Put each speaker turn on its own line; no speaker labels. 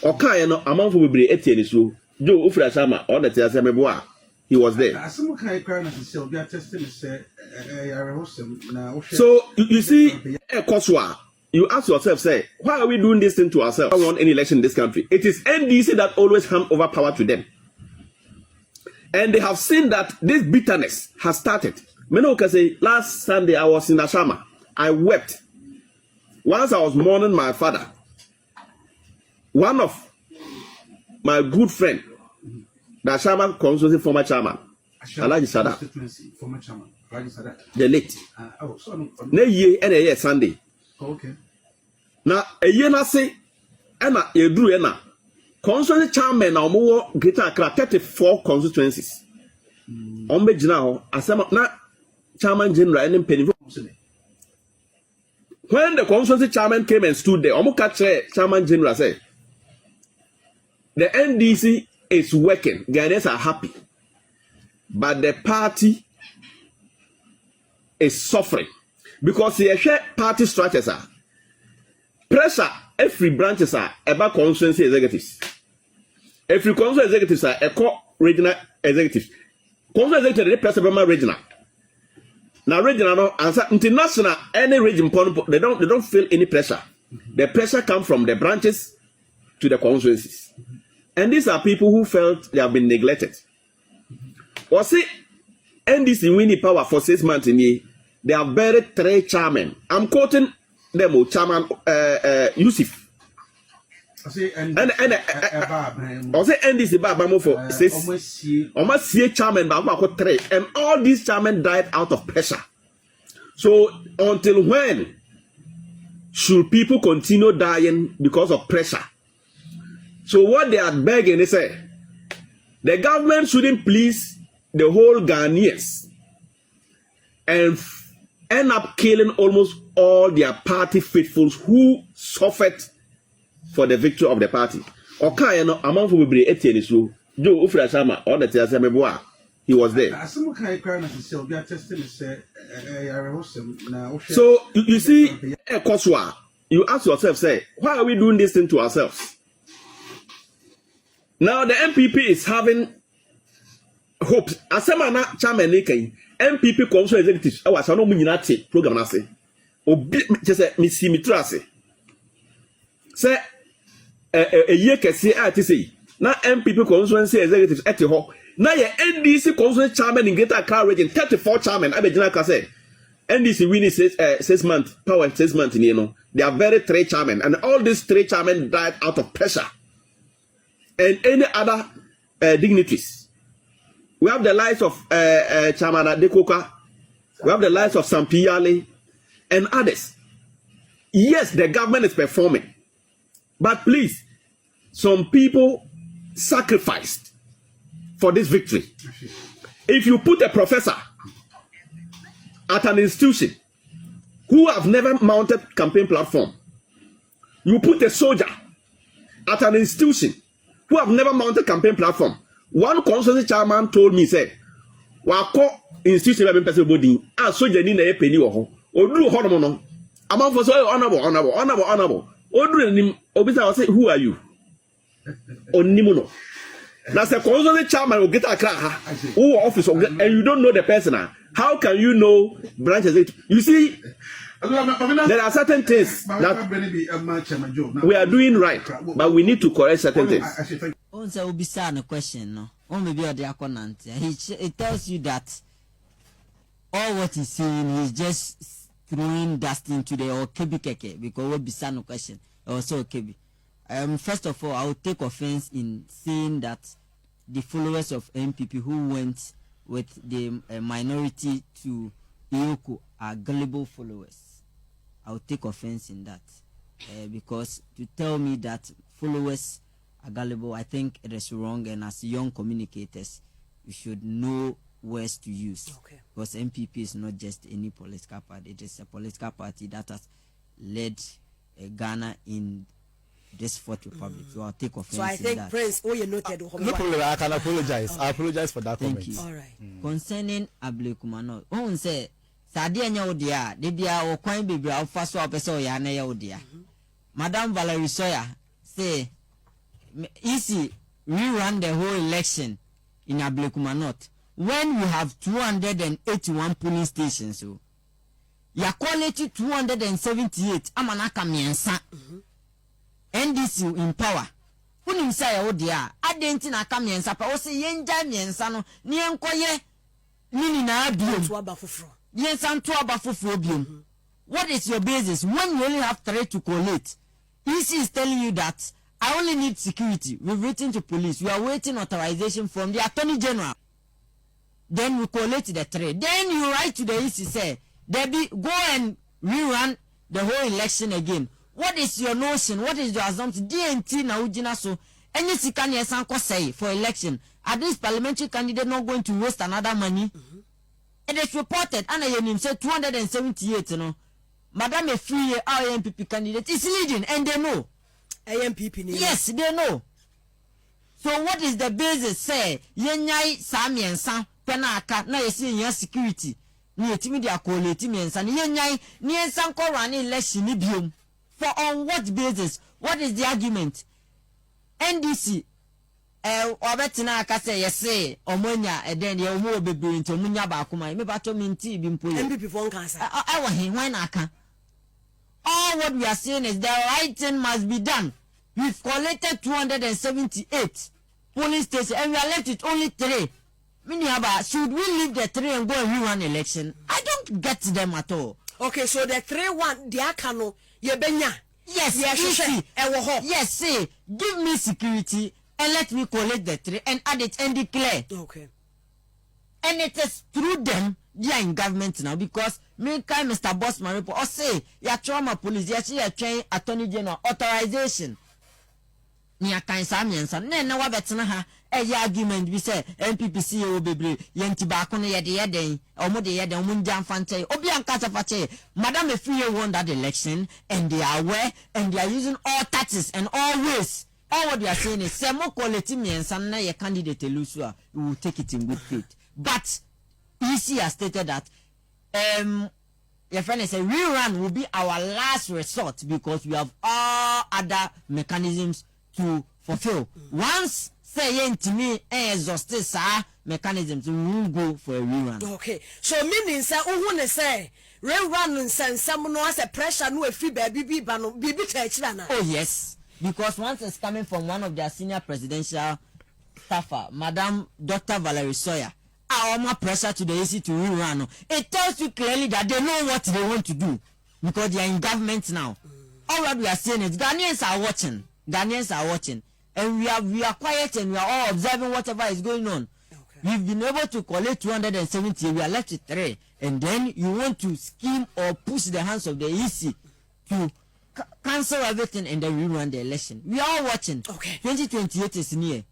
Okay, no, among for be Etienne so Joe Ufra Sama or the Tiasemeboa. He was there. So you see, Koswa, you ask yourself, say, why are we doing this thing to ourselves? I don't want any election in this country. It is NDC that always hand over power to them. And they have seen that this bitterness has started. Many can say, last Sunday I was in Ashama. I wept. Once I was mourning my father. One of my good friend, the Ashama constituency former chairman, Alaji Sada,
former chairman, Alaji Sada,
the late. Ne ye and a year Sunday.
Okay.
Now a year na say, Anna a drew ena. Constituency chairman now more greater Accra 34 constituencies. Ombe jina asema na chairman general and penny. When the constituency chairman came and stood there, Omuka chairman general said, the NDC is working. Ghanaians are happy. But the party is suffering. Because the share party structures are pressure every branches are about constituency executives. Every constituency executives are eco regional executives. Constituency executives they press regional. Now regional no answer international any region they don't feel any pressure. The pressure comes from the branches to the constituencies. And these are people who felt they have been neglected. Or say NDC winning power for 6 months in here. They have buried 3 chairmen. I'm quoting them, Chairman Yusuf. I say NDC Babamo for 6. Almost 6 chairmen, but 3. And all these chairmen died out of pressure. So until when should people continue dying because of pressure? So what they are begging is say the government shouldn't please the whole Ghanaians and end up killing almost all their party faithfuls who suffered for the victory of the party. Okay, no, among for be Etienne so Joe Ufra Sama or the Tiasemeboa. He was there. So you see, Koswa, you ask yourself, say, why are we doing this thing to ourselves? Now the MPP is having hopes. Asemana chairman MPP council executives. I was no munyina program na say. Obi just say Miss Mitrase. Say a year kese ati say. Na MPP constituency executives ati ho. Na ye NDC constituency chairman in Greater Accra region 34 chairman abegina ka say. NDC winning 6 months power 6 months in you know. They are very 3 chairmen and all these 3 chairmen died out of pressure. And any other dignitaries. We have the lives of Chairman Adekoka. We have the lives of Sampiale and others. Yes, the government is performing. But please, some people sacrificed for this victory. If you put a professor at an institution who have never mounted campaign platform, you put a soldier at an institution who have never mounted campaign platform. One constituency chairman told me, say, "Wako institution have been person body. Ah, soldier ni na ye penny wo ho. Oduru ho no no. Among for so honorable. Oduru nim obisa say, who are you? Onimu no. Now say constituency chairman will get a car. Who office and you don't know the person. How can you know branches? You see. There are certain things that we are doing right, but we need to correct certain things.
Also, will be a question, no? Or maybe it tells you that all what he's saying, he's just throwing dust into the Okebi keke because we'll be no question. Also, Okebi. First of all, I will take offense in saying that the followers of MPP who went with the minority to Iyoko are gullible followers. I will take offense in that because to tell me that followers are gullible, I think it is wrong. And as young communicators, you should know words to use. Okay. Because MPP is not just any political party; it is a political party that has led Ghana in this Fourth Republic. So I'll take offense. So I think that. Prince, you noted.
No problem. I can apologize. I apologize for that comment.
Thank you. All right. Concerning Ablekumano, who say. Sadia nya odia de bia wo kwan bebra wo fa so opese o ya na ya odia Madam Valerie Soya say easy rerun the whole election in Ablekuma North when we have 281 polling stations. So your quality 278 amanaka miensa NDC in power. Unim say o dia adenti na ka miensa pa o se yenja miensa no ne enkoye nini na biom
to aba foforo
yensa to aba foforo biom. What is your basis when you only have 3 to collate? EC is telling you that I only need security. We've written to police. We are waiting authorization from the Attorney General. Then we collate the 3. Then you write to the EC say, Debbie, go and rerun the whole election again. What is your notion? What is your assumption? DNT na ujina so any sikani esanko say for election. Are this parliamentary candidate not going to waste another money? It is reported, and I say 278, Madam a free IMPP candidate is leading, and they know.
AMPP
yes, they know. So what is the basis? Say, yenyai sami ensa penaka na yesi yen security. Ni etimi dia collate mi ensa ni yenyai ni ensa nko run election ni biom. For on what basis? What is the argument? NDC obetina aka say yes omonya eden ye omo bebre nti omunya ba akoma me bato minti bi mpo ye
MPP for cancer
I wa hin wan aka. All what we are saying is the right thing must be done. We've collected 278 polling stations and we are left with only 3. Should we leave the 3 and go and rerun election? I don't get them at all.
Okay, so the 3-1 the akano ye benya.
Yes, easy. Yes, say give me security and let me collect the 3 and add it and declare.
Okay.
And it is through them they are in government now because me kind Mr. Bossman report or say ya trauma police ya see train Attorney General authorization. Ni akan samiensa na wa betena ha argument bi say MPP CEO bebre yenti ba ko no ye de yeden omo de yeden omo njan fante obi anka safache madam Efiye won that election and they are aware and they are using all tactics and all ways. All what they are saying is say mo quality miensa na ye candidate elusua we will take it in good faith. But EC has stated that your friend is a rerun will be our last resort because we have all other mechanisms to fulfill. Once say to me exhausted mechanisms, we will go for a rerun.
Okay, so meaning say who say rerun and some no as a pressure no free baby bano bibi church na.
Oh yes, because once it's coming from one of their senior presidential staffer, Madam Dr. Valerie Sawyer. Our pressure to the AC to rerun. It tells you clearly that they know what they want to do because they are in government now. All what we are saying is Ghanaians are watching. Ghanaians are watching, and we are quiet and we are all observing whatever is going on. Okay. We've been able to collect 270. We are left with 3, and then you want to scheme or push the hands of the EC to cancel everything and then rerun the election. We are all watching.
Okay.
2028 is near.